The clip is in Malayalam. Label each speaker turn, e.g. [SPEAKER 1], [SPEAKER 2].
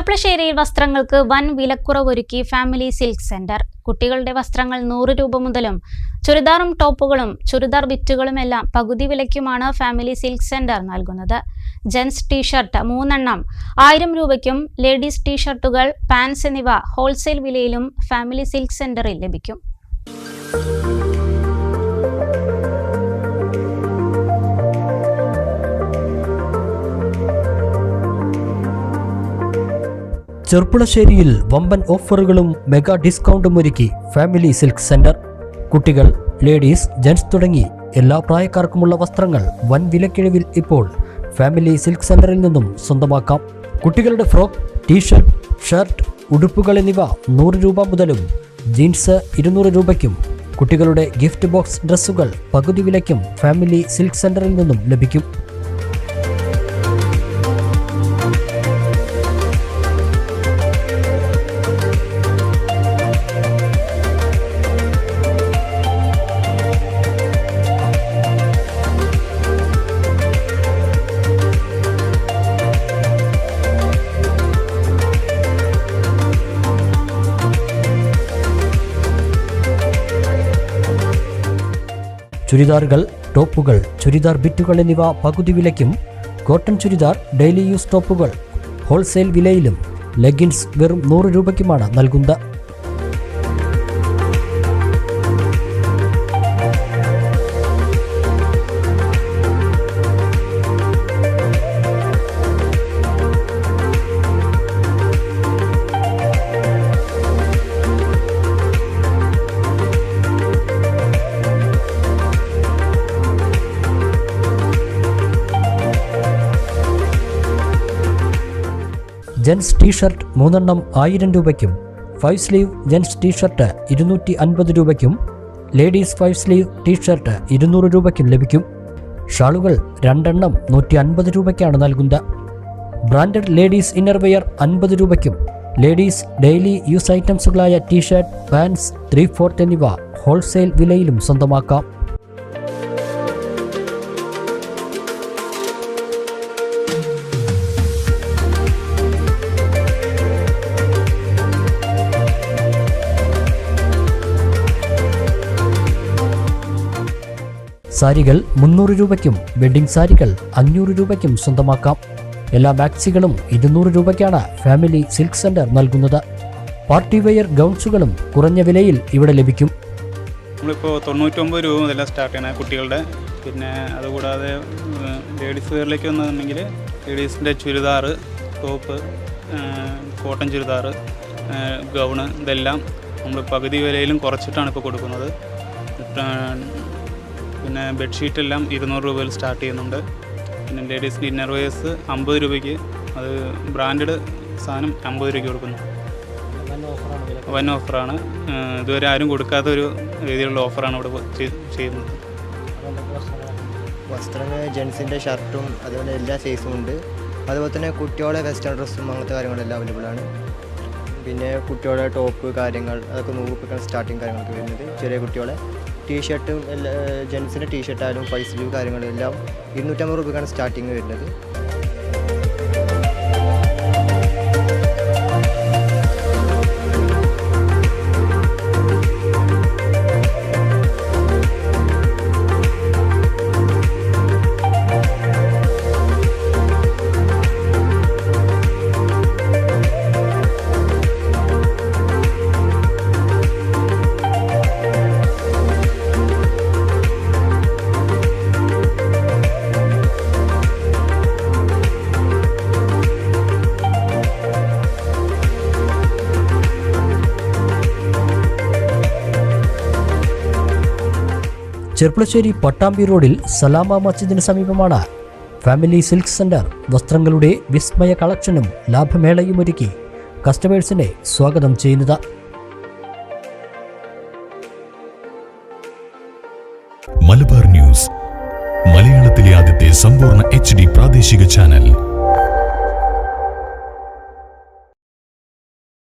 [SPEAKER 1] ചെർപ്പളശ്ശേരിയിൽ വസ്ത്രങ്ങൾക്ക് വൻ വിലക്കുറവൊരുക്കി ഫാമിലി സിൽക്ക് സെന്റർ. കുട്ടികളുടെ വസ്ത്രങ്ങൾ 100 രൂപ മുതലും ചുരിദാറും ടോപ്പുകളും ചുരിദാർ ബിറ്റുകളുമെല്ലാം പകുതി വിലയ്ക്കുമാണ് ഫാമിലി സിൽക്ക് സെന്റർ നൽകുന്നത്. ജെൻസ് ടീഷർട്ട് 3 എണ്ണം 1000 രൂപയ്ക്കും ലേഡീസ് ടീഷർട്ടുകൾ, പാൻസ് എന്നിവ ഹോൾസെയിൽ വിലയിലും ഫാമിലി സിൽക്ക് സെന്ററിൽ ലഭിക്കും.
[SPEAKER 2] ചെർപ്പളശ്ശേരിയിൽ വമ്പൻ ഓഫറുകളും മെഗാ ഡിസ്കൗണ്ടും ഒരുക്കി ഫാമിലി സിൽക്ക് സെന്റർ. കുട്ടികൾ, ലേഡീസ്, ജെൻസ് തുടങ്ങി എല്ലാ പ്രായക്കാർക്കുമുള്ള വസ്ത്രങ്ങൾ വൻ വിലക്കിഴിവിൽ ഇപ്പോൾ ഫാമിലി സിൽക്ക് സെന്ററിൽ നിന്നും സ്വന്തമാക്കാം. കുട്ടികളുടെ ഫ്രോക്ക്, ടീഷർട്ട്, ഷർട്ട്, ഉടുപ്പുകൾ എന്നിവ 100 രൂപ മുതലും ജീൻസ് 200 രൂപയ്ക്കും കുട്ടികളുടെ ഗിഫ്റ്റ് ബോക്സ് ഡ്രസ്സുകൾ പകുതി വിലയ്ക്കും ഫാമിലി സിൽക്ക് സെന്ററിൽ നിന്നും ലഭിക്കും. ചുരിദാറുകൾ, ടോപ്പുകൾ, ചുരിദാർ ബിറ്റുകൾ എന്നിവ പകുതി വിലയ്ക്കും, കോട്ടൺ ചുരിദാർ, ഡെയിലി യൂസ് ടോപ്പുകൾ ഹോൾസെയിൽ വിലയിലും, ലെഗിൻസ് വെറും 100 രൂപയ്ക്കുമാണ് നൽകുന്നത്. ജെൻസ് ടീഷർട്ട് 3 എണ്ണം 1000 രൂപയ്ക്കും, 5 സ്ലീവ് ജെൻസ് ടീഷർട്ട് 250 രൂപയ്ക്കും, ലേഡീസ് 5 സ്ലീവ് ടീഷർട്ട് 200 രൂപയ്ക്കും ലഭിക്കും. ഷാളുകൾ 2 എണ്ണം 150 രൂപയ്ക്കാണ് നൽകുന്നത്. ബ്രാൻഡഡ് ലേഡീസ് ഇന്നർവെയർ 50 രൂപയ്ക്കും, ലേഡീസ് ഡെയിലി യൂസ് ഐറ്റംസുകളായ ടീഷർട്ട്, പാൻസ്, 3/4 എന്നിവ ഹോൾസെയിൽ വിലയിലും സ്വന്തമാക്കാം. സാരികൾ 300 രൂപയ്ക്കും വെഡ്ഡിംഗ് സാരികൾ 500 രൂപയ്ക്കും സ്വന്തമാക്കാം. എല്ലാ മാക്സികളും 200 രൂപയ്ക്കാണ് ഫാമിലി സിൽക്ക് സെന്റർ നൽകുന്നത്. പാർട്ടി വെയർ ഗൗൺസുകളും കുറഞ്ഞ വിലയിൽ ഇവിടെ ലഭിക്കും.
[SPEAKER 3] നമ്മളിപ്പോൾ 99 രൂപ മുതൽ സ്റ്റാർട്ട് ചെയ്യണ കുട്ടികളുടെ. പിന്നെ അതുകൂടാതെ ലേഡീസ് വെയറിലേക്ക് വന്നിട്ടുണ്ടെങ്കിൽ ലേഡീസിൻ്റെ churidar, top, cotton churidar, gown ഇതെല്ലാം നമ്മൾ പകുതി വിലയിലും കുറച്ചിട്ടാണ് ഇപ്പോൾ കൊടുക്കുന്നത്. പിന്നെ ബെഡ്ഷീറ്റെല്ലാം 200 രൂപയിൽ സ്റ്റാർട്ട് ചെയ്യുന്നുണ്ട്. പിന്നെ ലേഡീസിൻ്റെ ഇന്നർവെയേഴ്സ് 50 രൂപയ്ക്ക്, അത് ബ്രാൻഡഡ് സാധനം 50 രൂപയ്ക്ക് കൊടുക്കുന്നു. വൻ ഓഫറാണ്. ഇതുവരെ ആരും കൊടുക്കാത്തൊരു രീതിയിലുള്ള ഓഫറാണ് ഇവിടെ ചെയ്യുന്നത്.
[SPEAKER 4] വസ്ത്രങ്ങൾ ജെൻസിൻ്റെ ഷർട്ടും അതുപോലെ എല്ലാ സൈസും ഉണ്ട്. അതുപോലെ തന്നെ കുട്ടികളുടെ വെസ്റ്റേൺ ഡ്രസ്സും അങ്ങനത്തെ കാര്യങ്ങളെല്ലാം അവൈലബിൾ ആണ്. പിന്നെ കുട്ടികളുടെ ടോപ്പ് കാര്യങ്ങൾ അതൊക്കെ 100 രൂപയ്ക്കാണ് സ്റ്റാർട്ടിങ് കാര്യങ്ങളൊക്കെ വരുന്നത്. ചെറിയ കുട്ടികളെ ടീഷർട്ടും ജെൻസിൻ്റെ ടീഷർട്ടായാലും 5 സ്ലീവ് കാര്യങ്ങളെല്ലാം 250 രൂപയ്ക്കാണ് സ്റ്റാർട്ടിങ് വരുന്നത്.
[SPEAKER 2] ചെർപ്പളശ്ശേരി പട്ടാമ്പി റോഡിൽ സലാമ മസ്ജിദിന് സമീപമാണ് ഫാമിലി സിൽക്ക് സെന്റർ. വസ്ത്രങ്ങളുടെ വിസ്മയ കളക്ഷനും ലാഭമേളയും ഒരുക്കി കസ്റ്റമേഴ്സിനെ സ്വാഗതം ചെയ്യുന്നത്.
[SPEAKER 5] മലബാർ ന്യൂസ്, മലയാളത്തിലെ ആദ്യത്തെ സമ്പൂർണ്ണ HD പ്രാദേശിക ചാനൽ.